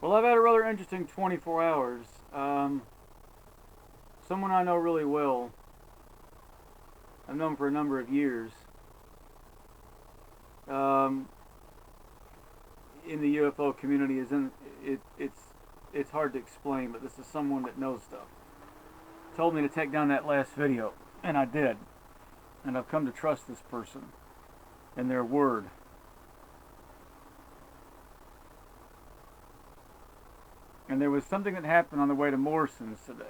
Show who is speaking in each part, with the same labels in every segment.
Speaker 1: Well, I've had a rather interesting 24 hours. Someone I know really well, I've known for a number of years, um, in the UFO community is in it. It's hard to explain, but this is someone that knows stuff. Told me to take down that last video, and I did. And I've come to trust this person and their word. And there was something that happened on the way to Morrison's today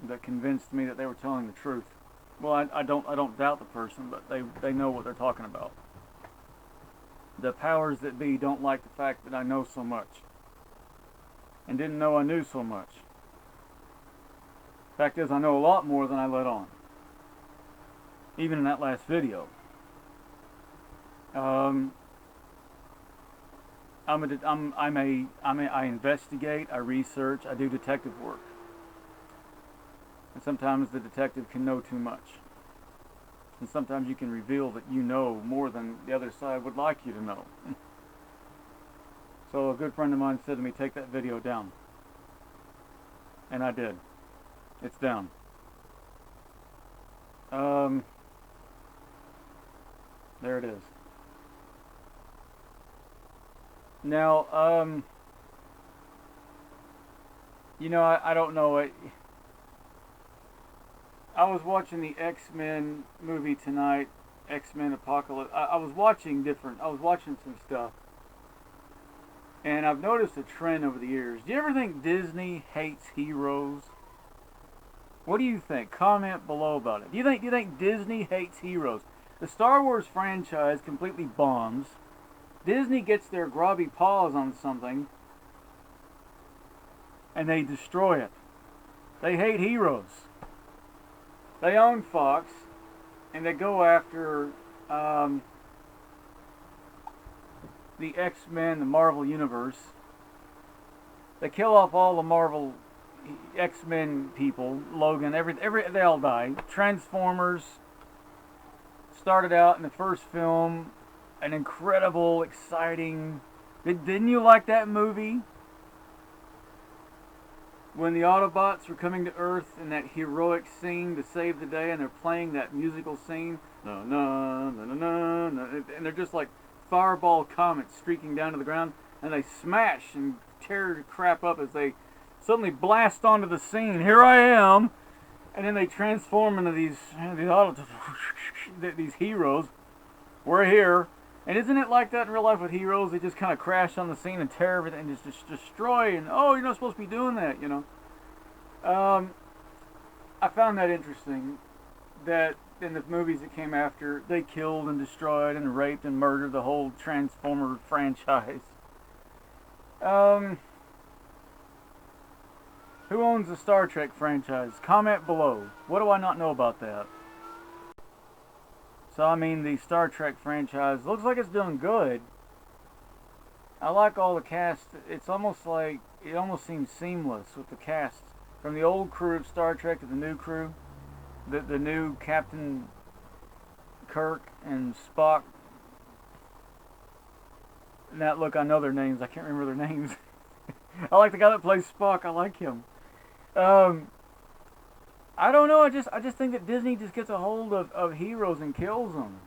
Speaker 1: that convinced me that they were telling the truth. Well, I don't doubt the person, but they know what they're talking about. The powers that be don't like the fact that I know so much, and didn't know I knew so much. Fact is, I know a lot more than I let on, even in that last video. I investigate, I research, I do detective work. And sometimes the detective can know too much. And sometimes you can reveal that you know more than the other side would like you to know. So a good friend of mine said to me, take that video down. And I did. It's down. There it is. Now, I don't know. I was watching the X-Men movie tonight, X-Men Apocalypse. I was watching some stuff. And I've noticed a trend over the years. Do you ever think Disney hates heroes? What do you think? Comment below about it. Do you think Disney hates heroes? The Star Wars franchise completely bombs. Disney gets their grubby paws on something and they destroy it. They hate heroes. They own Fox and they go after the X-Men, the Marvel Universe. They kill off all the Marvel X-Men people, Logan, they all die. Transformers started out in the first film, an incredible, exciting. Didn't you like that movie? When the Autobots were coming to Earth in that heroic scene to save the day, and they're playing that musical scene, no, no, no, no, no, no, and they're just like fireball comets streaking down to the ground, and they smash and tear the crap up as they suddenly blast onto the scene. Here I am, and then they transform into these heroes. We're here. And isn't it like that in real life with heroes? They just kind of crash on the scene and tear everything and just destroy. And oh, you're not supposed to be doing that, you know. I found that interesting. That in the movies that came after, they killed and destroyed and raped and murdered the whole Transformer franchise. Who owns the Star Trek franchise? Comment below. What do I not know about that? So, I mean, the Star Trek franchise looks like it's doing good. I like all the cast. It's almost like, it almost seems seamless with the cast. From the old crew of Star Trek to the new crew. The new Captain Kirk and Spock. Now, look, I know their names. I can't remember their names. I like the guy that plays Spock. I like him. I don't know. I just think that Disney just gets a hold of heroes and kills them.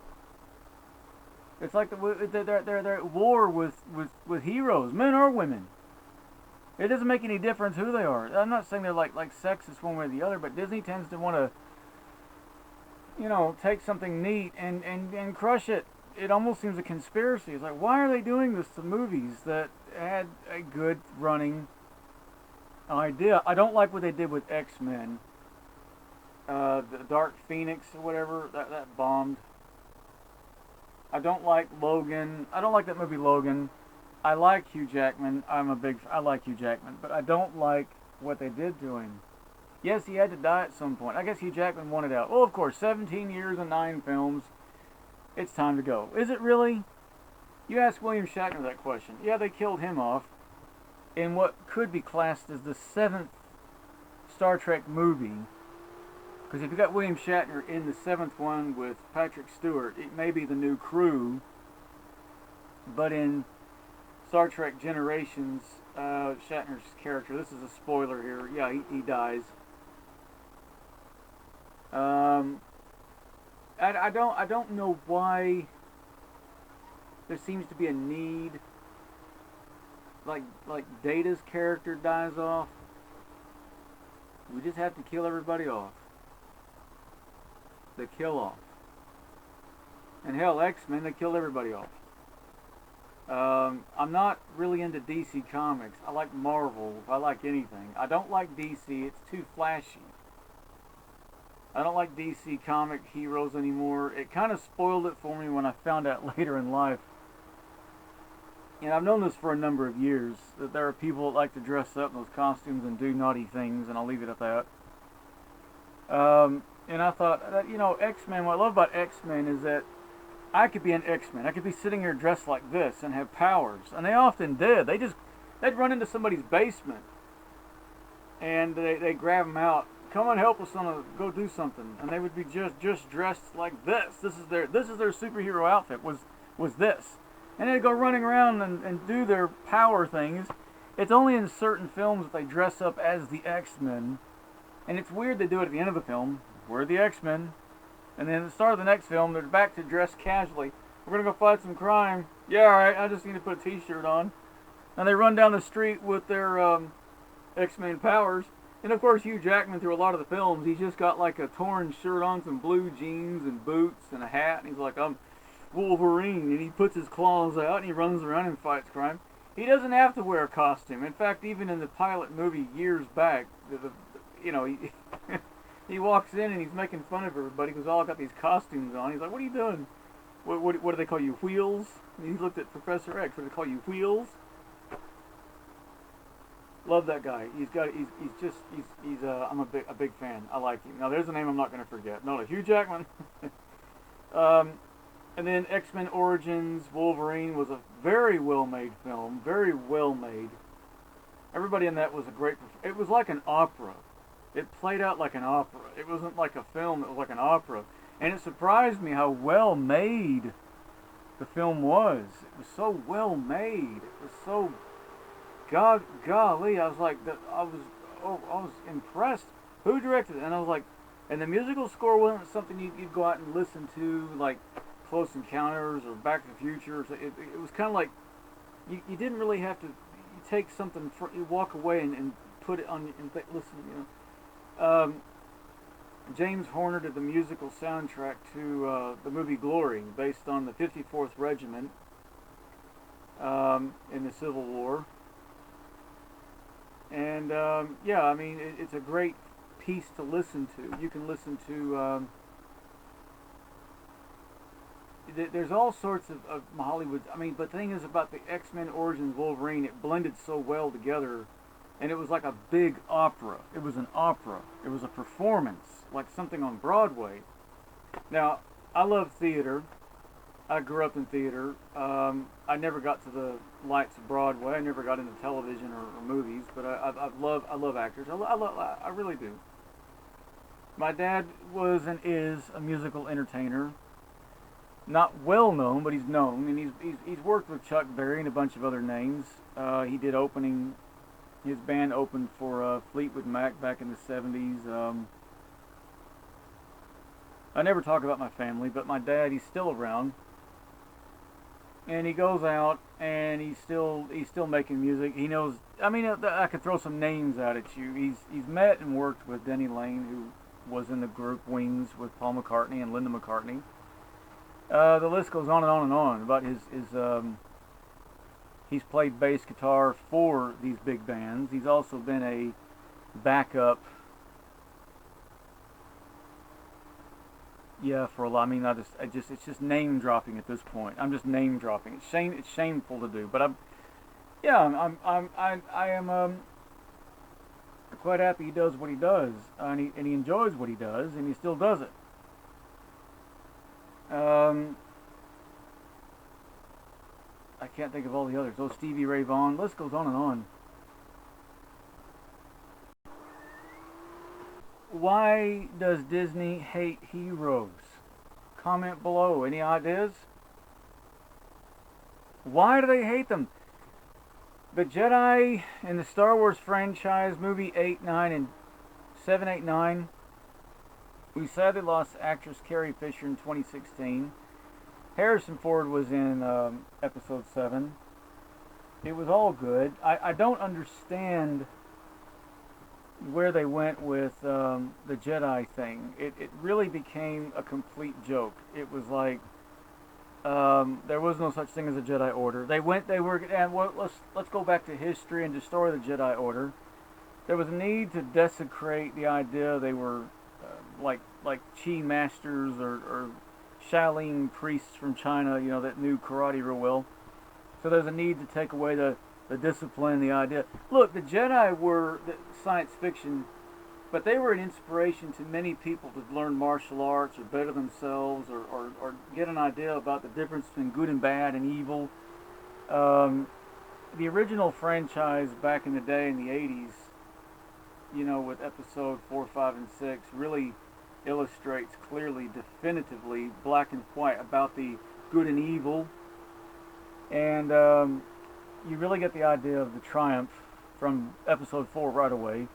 Speaker 1: It's like they're at war with heroes, men or women. It doesn't make any difference who they are. I'm not saying they're like sexist one way or the other, but Disney tends to want to, take something neat and crush it. It almost seems a conspiracy. It's like, why are they doing this to movies that had a good running idea? I don't like what they did with X-Men. The Dark Phoenix or whatever, that bombed. I don't like Logan. I don't like that movie Logan. I like Hugh Jackman. I like Hugh Jackman, but I don't like what they did to him. Yes, he had to die at some point. I guess Hugh Jackman wanted out. Well, of course, 17 years and 9 films. It's time to go. Is it really? You ask William Shatner that question. Yeah, they killed him off in what could be classed as the 7th Star Trek movie. Because if you got William Shatner in the 7th one with Patrick Stewart, it may be the new crew. But in Star Trek Generations, Shatner's character. This is a spoiler here. Yeah, he dies. Um, I don't know why there seems to be a need. Like Data's character dies off. We just have to kill everybody off. The kill off. And hell, X-Men, they killed everybody off. I'm not really into DC Comics. I like Marvel if I like anything. I don't like DC. It's too flashy. I don't like DC comic heroes anymore. It kind of spoiled it for me when I found out later in life. And I've known this for a number of years, that there are people that like to dress up in those costumes and do naughty things, and I'll leave it at that. And I thought, X-Men, what I love about X-Men is that I could be an X-Men. I could be sitting here dressed like this and have powers. And they often did. They'd run into somebody's basement, and they grab them out. Come on, help us go do something. And they would be just dressed like this. This is their superhero outfit, was this. And they'd go running around and do their power things. It's only in certain films that they dress up as the X-Men. And it's weird they do it at the end of the film. We're the X-Men. And then at the start of the next film, they're back to dress casually. We're going to go fight some crime. Yeah, alright, I just need to put a t-shirt on. And they run down the street with their X-Men powers. And of course, Hugh Jackman, through a lot of the films, he's just got like a torn shirt on, some blue jeans and boots and a hat. And he's like, I'm Wolverine. And he puts his claws out and he runs around and fights crime. He doesn't have to wear a costume. In fact, even in the pilot movie years back, he he walks in and he's making fun of everybody because all got these costumes on. He's like, what are you doing? What do they call you, Wheels? And he looked at Professor X. What do they call you, Wheels? Love that guy. I'm a big fan. I like him. Now there's a name I'm not going to forget. No, Hugh Jackman. And then X-Men Origins Wolverine was a very well made film. Very well made. Everybody in that was a great. It was like an opera. It played out like an opera. It wasn't like a film. It was like an opera. And it surprised me how well made the film was. It was so well made. It was so golly. I was like, I was impressed. Who directed it? And I was like, and the musical score wasn't something you'd go out and listen to, like Close Encounters or Back to the Future. It was kind of like you didn't really have to. You take something, you walk away and put it on and listen. James Horner did the musical soundtrack to the movie Glory, based on the 54th Regiment in the Civil War. And it's a great piece to listen to. You can listen to. There's all sorts of Hollywood. But the thing is about the X-Men Origins Wolverine, it blended so well together. And it was like a big opera. It was an opera. It was a performance, like something on Broadway. Now, I love theater. I grew up in theater. I never got to the lights of Broadway. I never got into television or movies. But I love actors. I really do. My dad was and is a musical entertainer. Not well known, but he's known, and he's worked with Chuck Berry and a bunch of other names. He did opening. His band opened for Fleetwood Mac back in the 70s. I never talk about my family, but my dad, he's still around. And he goes out and he's still making music. He knows, I could throw some names out at you. He's met and worked with Denny Lane, who was in the group Wings with Paul McCartney and Linda McCartney. The list goes on and on and on about his he's played bass guitar for these big bands. He's also been a backup. Yeah, for a lot. It's just name dropping at this point. I'm just name dropping. It's shameful to do, but I am quite happy he does what he does, and he enjoys what he does, and he still does it. I can't think of all the others. Oh, Stevie Ray Vaughan. List goes on and on. Why does Disney hate heroes? Comment below. Any ideas? Why do they hate them? The Jedi in the Star Wars franchise, movie 8, 9, and 7, 8, 9. We sadly lost actress Carrie Fisher in 2016. Harrison Ford was in episode 7. It was all good. I don't understand where they went with the Jedi thing. It really became a complete joke. It was like there was no such thing as a Jedi Order. They were, and well, let's go back to history and destroy the Jedi Order. There was a need to desecrate the idea they were like Chi masters or Shaolin priests from China, that knew karate real well. So there's a need to take away the discipline, the idea. Look, the Jedi were science fiction, but they were an inspiration to many people to learn martial arts or better themselves or get an idea about the difference between good and bad and evil. The original franchise back in the day in the 80s, with episode 4, 5, and 6, really illustrates clearly, definitively, black and white about the good and evil. And you really get the idea of the triumph from episode 4 right away.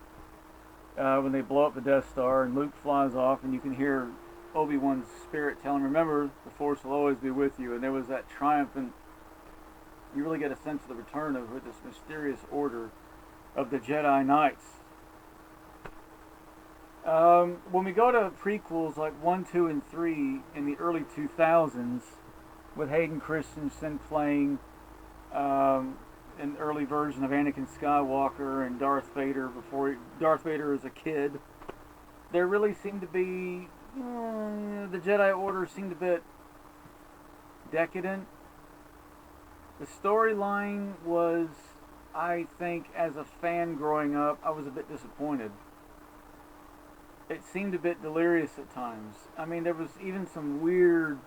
Speaker 1: When they blow up the Death Star and Luke flies off and you can hear Obi-Wan's spirit telling him, remember, the Force will always be with you. And there was that triumph, and you really get a sense of the return of this mysterious order of the Jedi Knights. When we go to prequels like 1, 2, and 3 in the early 2000s, with Hayden Christensen playing an early version of Anakin Skywalker and Darth Vader before Darth Vader is a kid, there really seemed to be the Jedi Order seemed a bit decadent. The storyline was, I think, as a fan growing up, I was a bit disappointed. It seemed a bit delirious at times. I mean, there was even some weird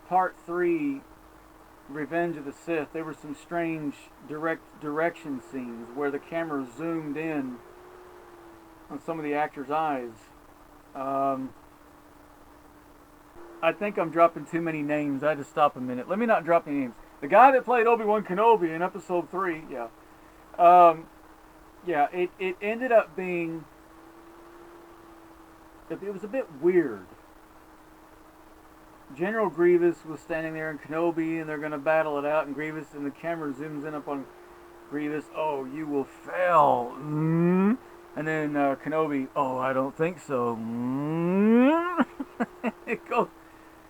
Speaker 1: Part 3, Revenge of the Sith. There were some strange direction scenes where the camera zoomed in on some of the actors' eyes. I think I'm dropping too many names. I had to stop a minute. Let me not drop any names. The guy that played Obi-Wan Kenobi in episode 3, it ended up being, it was a bit weird. General Grievous was standing there in Kenobi, and they're going to battle it out, and Grievous, and the camera zooms in up on Grievous. Oh, you will fail. And then Kenobi, oh, I don't think so. It goes,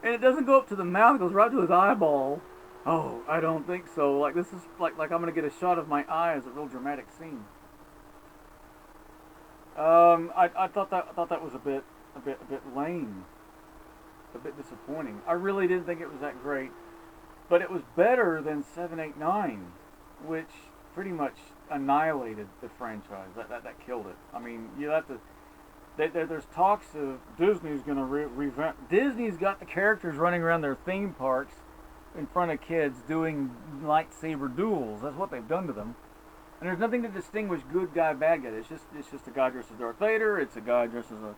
Speaker 1: and it doesn't go up to the mouth, it goes right to his eyeball. Oh, I don't think so. Like, this is like I'm going to get a shot of my eye as a real dramatic scene. I thought that was a bit lame, a bit disappointing. I really didn't think it was that great, but it was better than 7, 8, 9, which pretty much annihilated the franchise. That killed it. I mean, you have to. There's talks of Disney's going to revamp. Disney's got the characters running around their theme parks in front of kids doing lightsaber duels. That's what they've done to them. And there's nothing to distinguish good guy, bad guy. It's just a guy dressed as Darth Vader. It's a guy dressed as a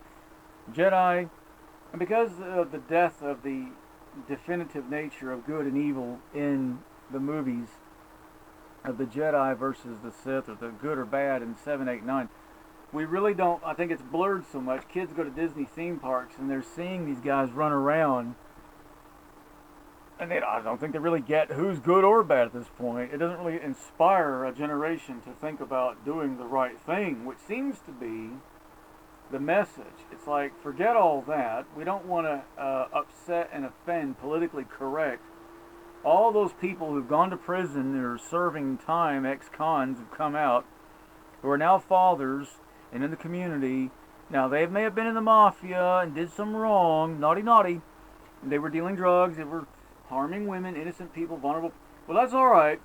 Speaker 1: Jedi. And because of the death of the definitive nature of good and evil in the movies of the Jedi versus the Sith, or the good or bad in 7, 8, 9, we really don't, I think it's blurred so much. Kids go to Disney theme parks and they're seeing these guys run around, and I don't think they really get who's good or bad at this point. It doesn't really inspire a generation to think about doing the right thing, which seems to be the message. It's like, forget all that. We don't want to upset and offend politically correct. All those people who've gone to prison and are serving time, ex-cons who've come out, who are now fathers and in the community. Now, they may have been in the mafia and did some wrong, naughty. And they were dealing drugs, they were harming women, innocent people, vulnerable. Well, that's all right.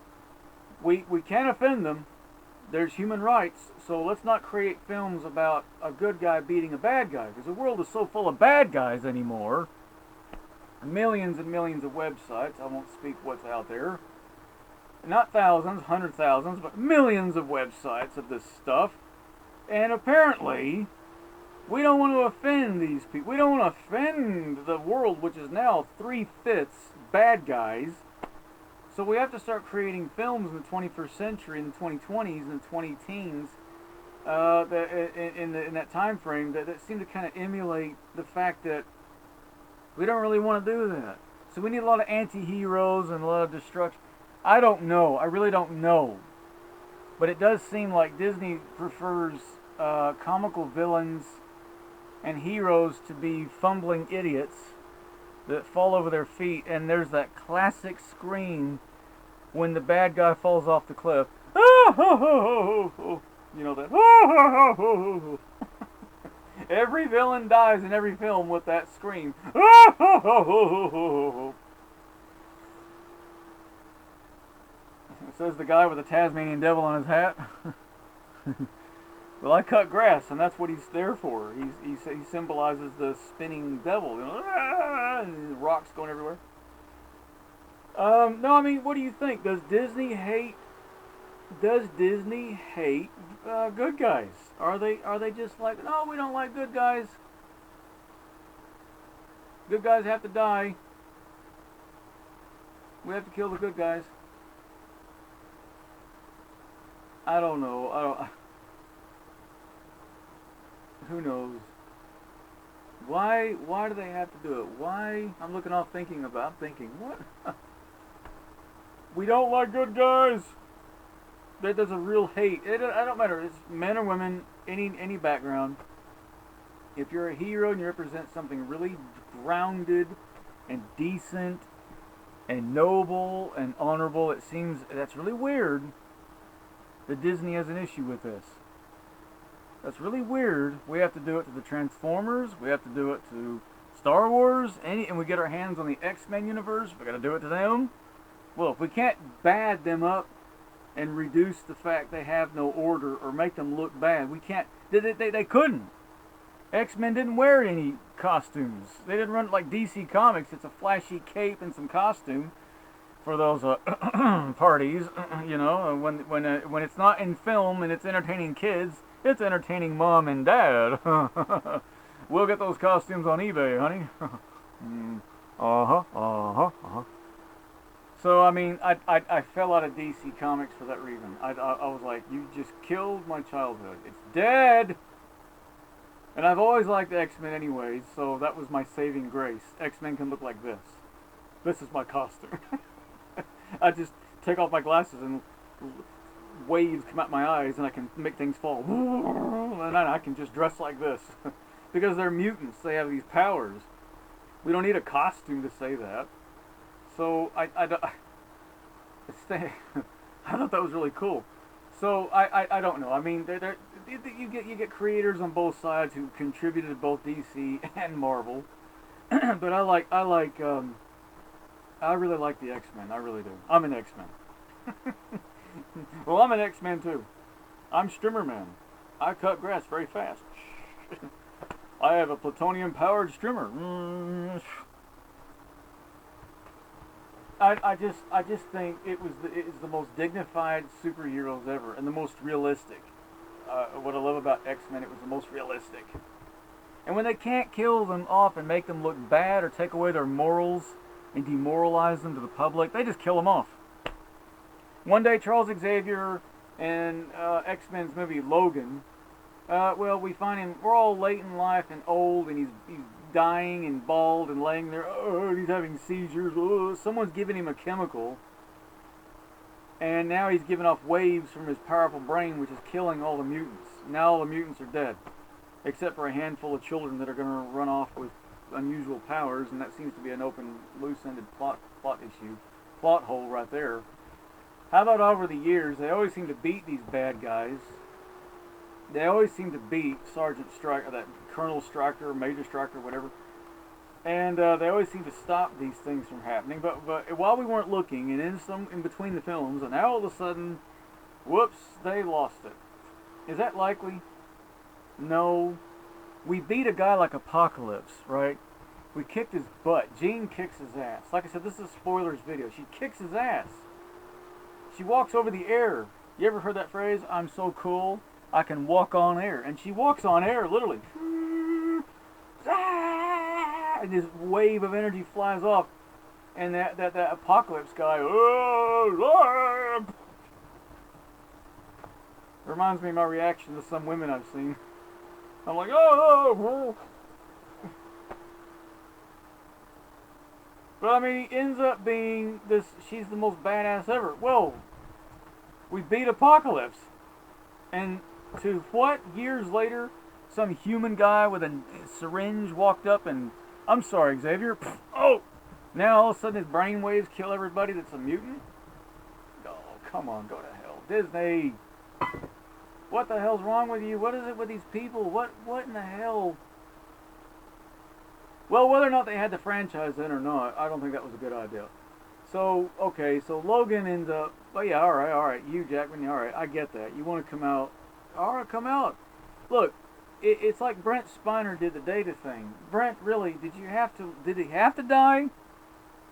Speaker 1: We can't offend them. There's human rights, so let's not create films about a good guy beating a bad guy, because the world is so full of bad guys anymore. Millions and millions of websites. I won't speak what's out there. Not thousands, 100,000s, but millions of websites of this stuff. And apparently, we don't want to offend these people. We don't want to offend the world, which is now 3/5 bad guys. So we have to start creating films in the 21st century, in the 2020s, and the 20 teens, in that time frame that seem to kind of emulate the fact that we don't really want to do that. So we need a lot of anti-heroes and a lot of destruction. I don't know. I really don't know. But it does seem like Disney prefers comical villains and heroes to be fumbling idiots that fall over their feet. And there's that classic scream when the bad guy falls off the cliff. You know that. Every villain dies in every film with that scream. Says the guy with the Tasmanian devil on his hat. Well, I cut grass, and that's what he's there for. He symbolizes the spinning devil, you know, and rocks going everywhere. No, I mean, what do you think? Does Disney hate good guys? Are they just like, no, we don't like good guys. Good guys have to die. We have to kill the good guys. I don't know. Who knows? Why do they have to do it? Why? I'm looking off thinking, what? We don't like good guys. There's a real hate. I don't matter. It's men or women, any background. If you're a hero and you represent something really grounded and decent and noble and honorable, it seems that's really weird that Disney has an issue with this. That's really weird. We have to do it to the Transformers. We have to do it to Star Wars. And we get our hands on the X-Men universe. We got to do it to them. Well, if we can't bad them up and reduce the fact they have no order or make them look bad, we can't. They couldn't. X-Men didn't wear any costumes. They didn't run like DC Comics. It's a flashy cape and some costume for those parties. You know, when it's not in film and it's entertaining kids, it's entertaining mom and dad. We'll get those costumes on eBay, honey. So, I mean, I fell out of DC Comics for that reason. I was like, you just killed my childhood. It's dead! And I've always liked X-Men anyways, so that was my saving grace. X-Men can look like this. This is my costume. I just take off my glasses and waves come out my eyes and I can make things fall. And I can just dress like this. Because they're mutants. They have these powers. We don't need a costume to say that. So I thought that was really cool. So I don't know. I mean, you get creators on both sides who contributed to both DC and Marvel. But I really like the X-Men. I really do. I'm an X-Men. Well, I'm an X-Men too. I'm Strimmerman. I cut grass very fast. I have a plutonium-powered strimmer. I just think it's the most dignified superheroes ever and the most realistic. What I love about X-Men, it was the most realistic. And when they can't kill them off and make them look bad or take away their morals and demoralize them to the public, they just kill them off. One day, Charles Xavier in X-Men's movie Logan, we find him, we're all late in life and old, and he's dying and bald and laying there, he's having seizures, someone's giving him a chemical, and now he's giving off waves from his powerful brain, which is killing all the mutants. Now all the mutants are dead, except for a handful of children that are going to run off with unusual powers, and that seems to be an open, loose-ended plot hole right there. How about over the years, they always seem to beat these bad guys. They always seem to beat Sergeant Stryker, that Colonel Stryker, Major Stryker, whatever. And they always seem to stop these things from happening. But while we weren't looking, and in between the films, and now all of a sudden, whoops, they lost it. Is that likely? No. We beat a guy like Apocalypse, right? We kicked his butt. Jean kicks his ass. Like I said, this is a spoilers video. She kicks his ass. She walks over the air. You ever heard that phrase? I'm so cool, I can walk on air. And she walks on air, literally. And this wave of energy flies off. And that Apocalypse guy, oh, reminds me of my reaction to some women I've seen. I'm like, oh. But I mean, he ends up being this. She's the most badass ever. Whoa, we beat Apocalypse, and to what? Years later, some human guy with a syringe walked up and, I'm sorry, Xavier. Oh, now all of a sudden his brainwaves kill everybody that's a mutant. Oh, come on, go to hell, Disney. What the hell's wrong with you? What is it with these people? What in the hell? Well, whether or not they had the franchise in or not, I don't think that was a good idea. So, okay, so Logan ends up, oh yeah, alright, you, Jackman, alright, I get that. You want to come out, alright, come out. Look, it's like Brent Spiner did the Data thing. Brent, really, did he have to die?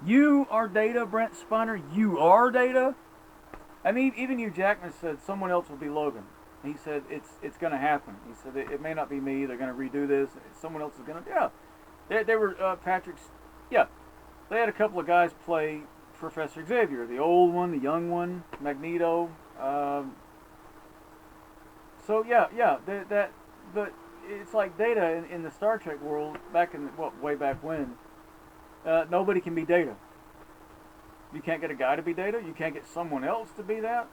Speaker 1: You are Data, Brent Spiner, you are Data? I mean, even you, Jackman, said someone else will be Logan. He said, it's going to happen. He said, it may not be me, they're going to redo this, someone else is going to, yeah. They were Patrick's. Yeah, they had a couple of guys play Professor Xavier, the old one, the young one, Magneto. So yeah, but it's like Data in the Star Trek world back in way back when. Nobody can be Data. You can't get a guy to be Data. You can't get someone else to be that.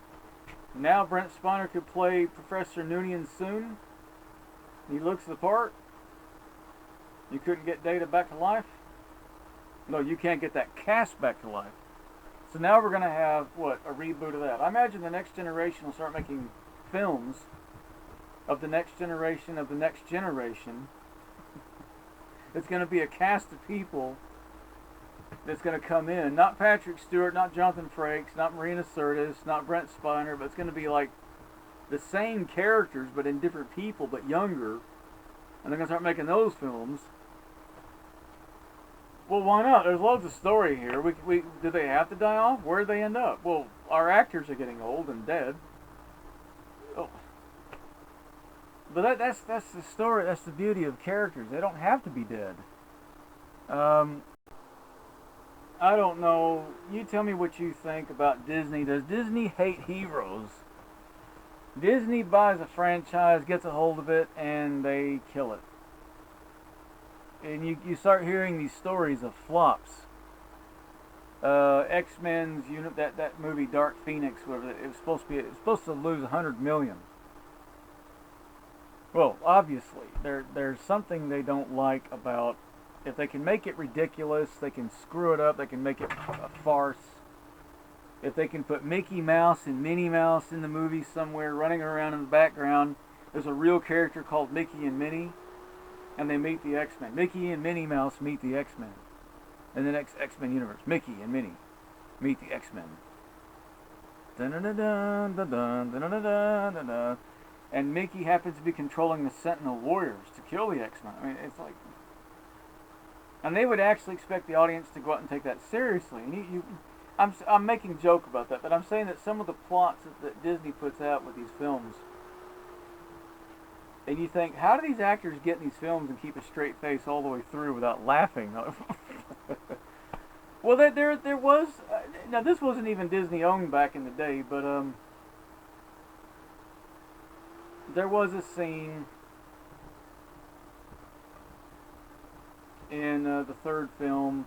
Speaker 1: Now Brent Spiner could play Professor Noonien soon. He looks the part. You couldn't get Data back to life? No, you can't get that cast back to life. So now we're going to have, a reboot of that. I imagine the next generation will start making films of the next generation of the next generation. It's going to be a cast of people that's going to come in. Not Patrick Stewart, not Jonathan Frakes, not Marina Sirtis, not Brent Spiner, but it's going to be like the same characters, but in different people, but younger. And they're going to start making those films. Well, why not? There's loads of story here. Do they have to die off? Where'd they end up? Well, our actors are getting old and dead. Oh. But that's the story. That's the beauty of characters. They don't have to be dead. I don't know. You tell me what you think about Disney. Does Disney hate heroes? Disney buys a franchise, gets a hold of it, and they kill it. And you start hearing these stories of flops. X-Men's that movie Dark Phoenix, whatever, it was supposed to lose 100 million. Well, obviously, there's something they don't like about, if they can make it ridiculous, they can screw it up, they can make it a farce. If they can put Mickey Mouse and Minnie Mouse in the movie somewhere running around in the background, there's a real character called Mickey and Minnie, and they meet the X-Men. Mickey and Minnie Mouse meet the X-Men. In the next X-Men universe, Mickey and Minnie meet the X-Men. And Mickey happens to be controlling the Sentinel Warriors to kill the X-Men. I mean, it's like... And they would actually expect the audience to go out and take that seriously. And I'm making a joke about that, but I'm saying that some of the plots that Disney puts out with these films, and you think, how do these actors get in these films and keep a straight face all the way through without laughing? Well, there was, now this wasn't even Disney owned back in the day, but there was a scene in the third film,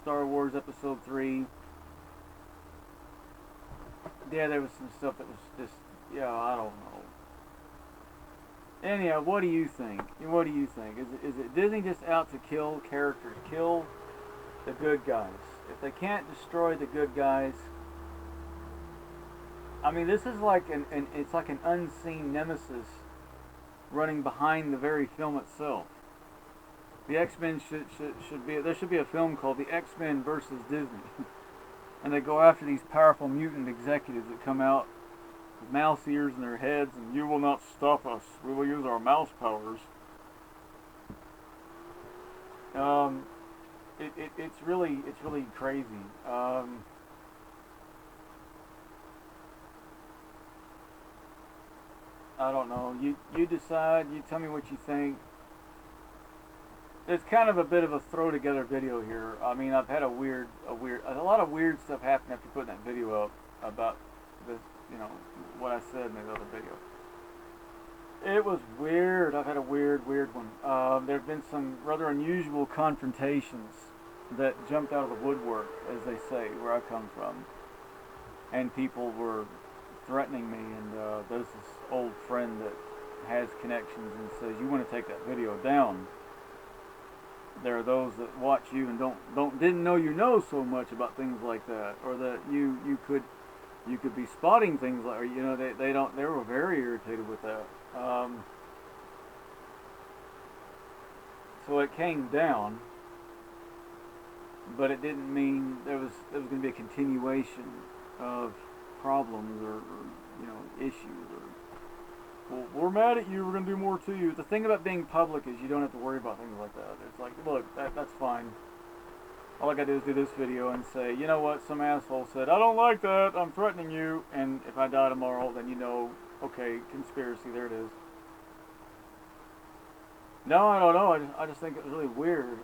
Speaker 1: Star Wars Episode 3. Yeah, there was some stuff that was just, I don't know. Anyhow, what do you think? What do you think? Is it Disney just out to kill characters, kill the good guys? If they can't destroy the good guys, I mean, this is like it's like an unseen nemesis running behind the very film itself. The X-Men there should be a film called The X-Men versus Disney. And they go after these powerful mutant executives that come out with mouse ears in their heads, and you will not stop us. We will use our mouse powers. It's really crazy. I don't know. You decide. You tell me what you think. it's kind of a bit of a throw together video here. I mean, I've had a lot of weird stuff happen after putting that video up about this, you know, what I said in the other video. It was weird. I've had a weird one. There have been some rather unusual confrontations that jumped out of the woodwork, as they say, where I come from. And people were threatening me, and there's this old friend that has connections and says, "You want to take that video down." There are those that watch you and didn't know you know so much about things like that, or that you could be spotting things like, you know, they were very irritated with that. So it came down, but it didn't mean there was going to be a continuation of problems or you know, issues, or, well, we're mad at you, we're going to do more to you. The thing about being public is you don't have to worry about things like that. It's like, look, that's fine. All I got to do is do this video and say, you know what, some asshole said, I don't like that, I'm threatening you, and if I die tomorrow, then you know, okay, conspiracy, there it is. No, I don't know, I just think it was really weird.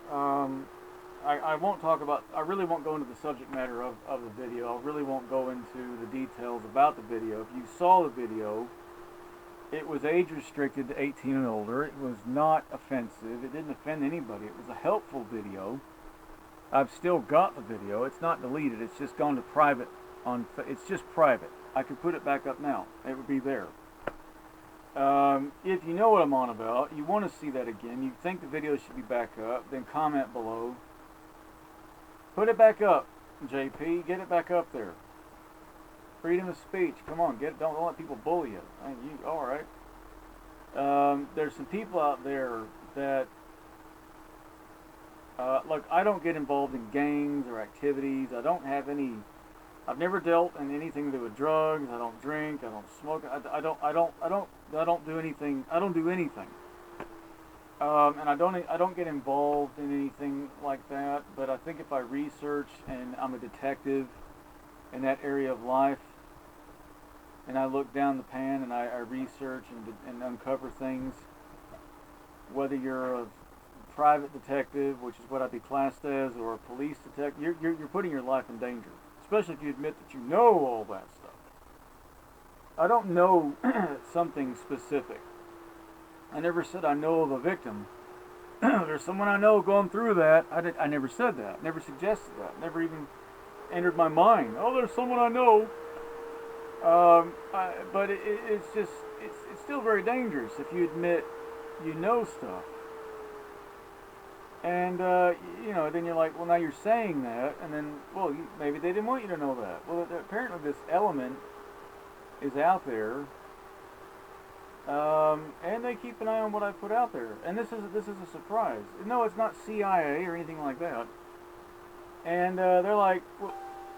Speaker 1: I won't talk about, I really won't go into the subject matter of the video. I really won't go into the details about the video. If you saw the video, it was age restricted to 18 and older. It was not offensive. It didn't offend anybody. It was a helpful video. I've still got the video. It's not deleted. It's just gone to private. It's just private. I could put it back up now. It would be there. If you know what I'm on about, you want to see that again, you think the video should be back up, then comment below. Put it back up, JP. Get it back up there. Freedom of speech. Come on, don't let people bully you. All right. There's some people out there that look. I don't get involved in gangs or activities. I don't have any. I've never dealt in anything to do with drugs. I don't drink. I don't smoke. I don't do anything. I don't do anything. And I don't get involved in anything like that. But I think if I research, and I'm a detective in that area of life, and I look down the pan and I research and uncover things, whether you're a private detective, which is what I'd be classed as, or a police detective, you're putting your life in danger, especially if you admit that you know all that stuff. I don't know something specific. I never said I know of a victim. There's someone I know going through that. I never said that. Never suggested that. Never even entered my mind. Oh, there's someone I know. But it's still very dangerous if you admit you know stuff. And, you know, then you're like, well, now you're saying that, and then, well, maybe they didn't want you to know that. Well, apparently this element is out there, and they keep an eye on what I put out there. And this is a surprise. No, it's not CIA or anything like that. And they're like, well,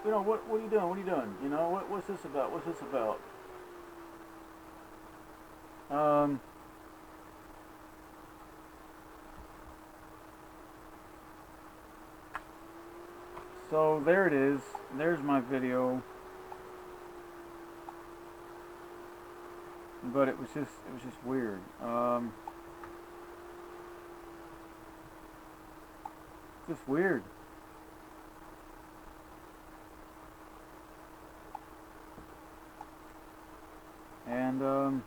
Speaker 1: you know, what are you doing? What are you doing? You know, what's this about? What's this about? So there it is. There's my video. But it was just weird. Just weird. And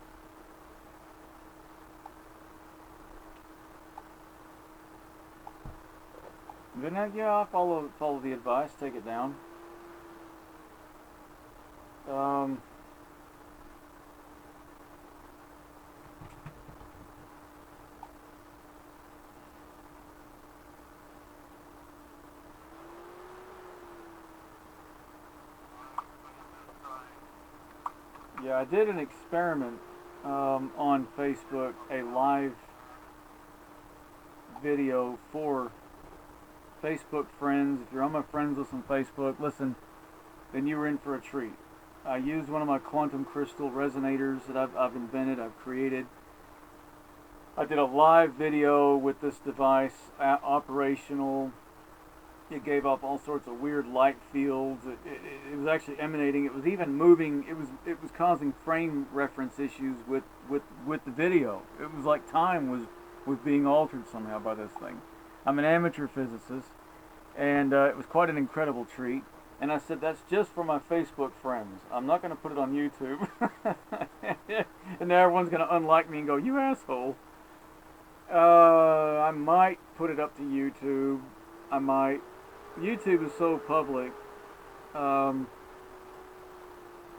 Speaker 1: good night. Yeah, I'll follow the advice. Take it down. Yeah, I did an experiment on Facebook, a live video for Facebook friends. If you're on my friends list on Facebook, listen, then you were in for a treat. I used one of my quantum crystal resonators that I've invented, I've created. I did a live video with this device, operational. It gave off all sorts of weird light fields. It was actually emanating. It was even moving. It was causing frame reference issues with the video. It was like time was being altered somehow by this thing. I'm an amateur physicist, and it was quite an incredible treat. And I said, that's just for my Facebook friends. I'm not going to put it on YouTube. And now everyone's going to unlike me and go, you asshole. I might put it up to YouTube. I might. YouTube is so public. But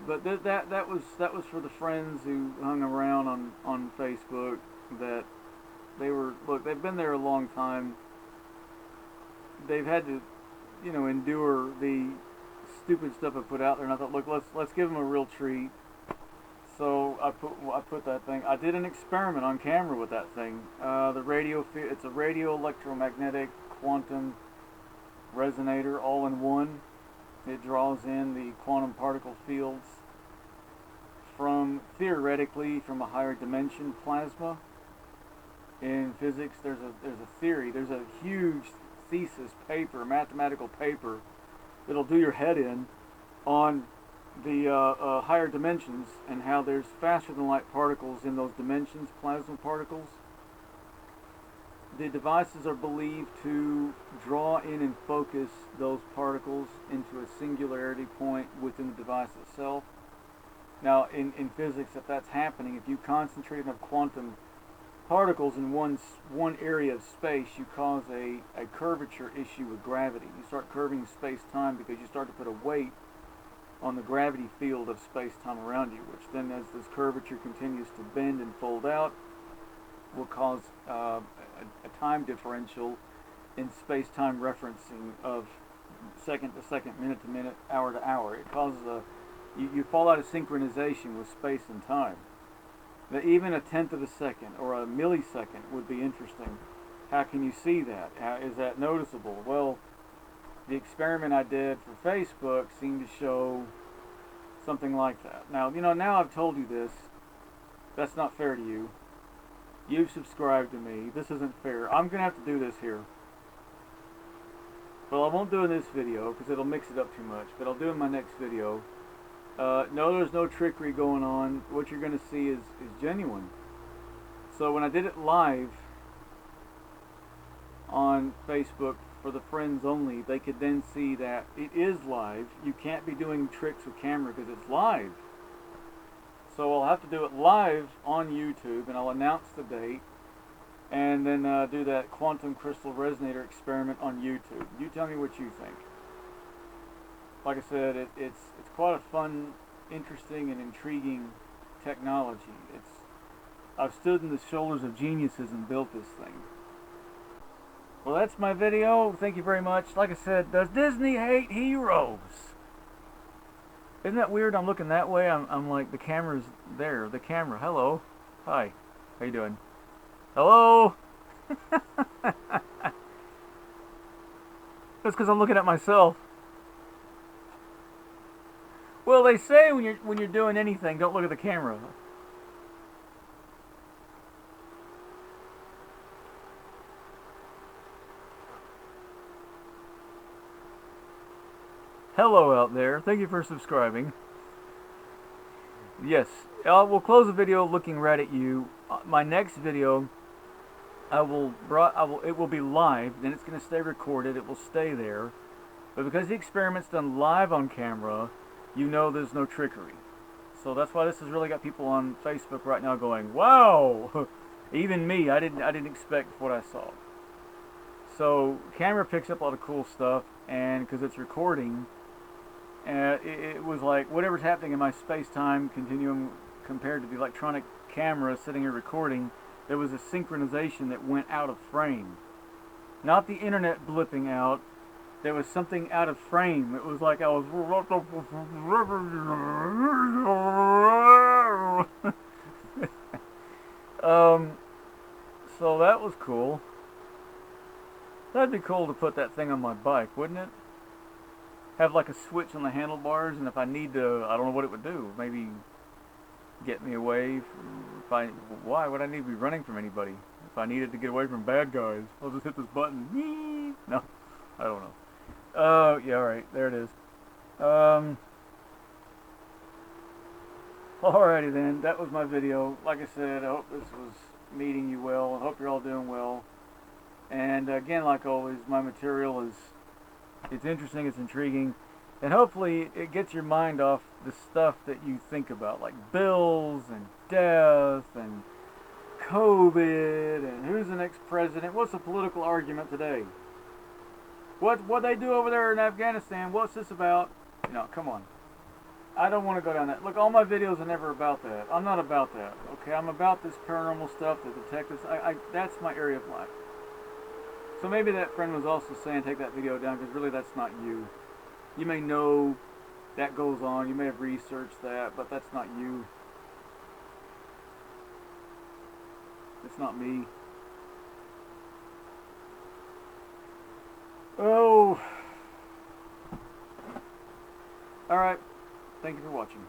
Speaker 1: that was for the friends who hung around on Facebook. That they've been there a long time. They've had to, endure the stupid stuff I put out there, and I thought, look, let's give them a real treat. So I put that thing. I did an experiment on camera with that thing. It's a radio electromagnetic quantum resonator all in one. It draws in the quantum particle fields theoretically from a higher dimension plasma. In physics, there's a theory. There's a huge thesis paper, mathematical paper, that'll do your head in on the higher dimensions and how there's faster than light particles in those dimensions, plasma particles. The devices are believed to draw in and focus those particles into a singularity point within the device itself. Now, in physics, if that's happening, if you concentrate enough quantum particles in one area of space, you cause a curvature issue with gravity. You start curving space-time because you start to put a weight on the gravity field of space-time around you, which then, as this curvature continues to bend and fold out, will cause a time differential in space-time referencing of second to second, minute to minute, hour to hour. It causes you fall out of synchronization with space and time. That even a tenth of a second or a millisecond would be interesting. How can you see that? How is that noticeable? Well, the experiment I did for Facebook seemed to show something like that. Now, now I've told you this. That's not fair to you. You've subscribed to me. This isn't fair. I'm going to have to do this here. Well, I won't do in this video because it'll mix it up too much, but I'll do in my next video. No, there's no trickery going on. What you're going to see is genuine. So when I did it live on Facebook for the friends only, they could then see that it is live. You can't be doing tricks with camera because it's live. So I'll have to do it live on YouTube, and I'll announce the date, and then do that quantum crystal resonator experiment on YouTube. You tell me what you think. Like I said, it's quite a fun, interesting, and intriguing technology. I've stood in the shoulders of geniuses and built this thing. Well, that's my video. Thank you very much. Like I said, does Disney hate heroes? Isn't that weird? I'm looking that way. I'm like, the camera's there. The camera. Hello. Hi. How you doing? Hello. That's because I'm looking at myself. Well, they say when you're doing anything, don't look at the camera. Hello out there. Thank you for subscribing. Yes, we'll close the video looking right at you. My next video, it will be live. Then it's going to stay recorded. It will stay there. But because the experiment's done live on camera, there's no trickery. So that's why this has really got people on Facebook right now going, "Wow!" Even me, I didn't expect what I saw. So camera picks up all the cool stuff, and because it's recording, it was like whatever's happening in my space-time continuum compared to the electronic camera sitting here recording, there was a synchronization that went out of frame. Not the internet blipping out. There was something out of frame. It was like I was... So that was cool. That'd be cool to put that thing on my bike, wouldn't it? Have like a switch on the handlebars, and if I need to, I don't know what it would do. Maybe get me away from... Why would I need to be running from anybody? If I needed to get away from bad guys, I'll just hit this button. No, I don't know. Yeah, alright, there it is. Alrighty then, that was my video. Like I said, I hope this was meeting you well. I hope you're all doing well. And again, like always, my material is it's interesting, it's intriguing, and hopefully it gets your mind off the stuff that you think about, like bills and death and COVID and who's the next president. What's the political argument today? What they do over there in Afghanistan? What's this about? Come on. I don't want to go down that. Look, all my videos are never about that. I'm not about that. Okay, I'm about this paranormal stuff, the detectives. That's my area of life. So maybe that friend was also saying take that video down because really that's not you. You may know that goes on. You may have researched that, but that's not you. It's not me. Oh. All right. Thank you for watching.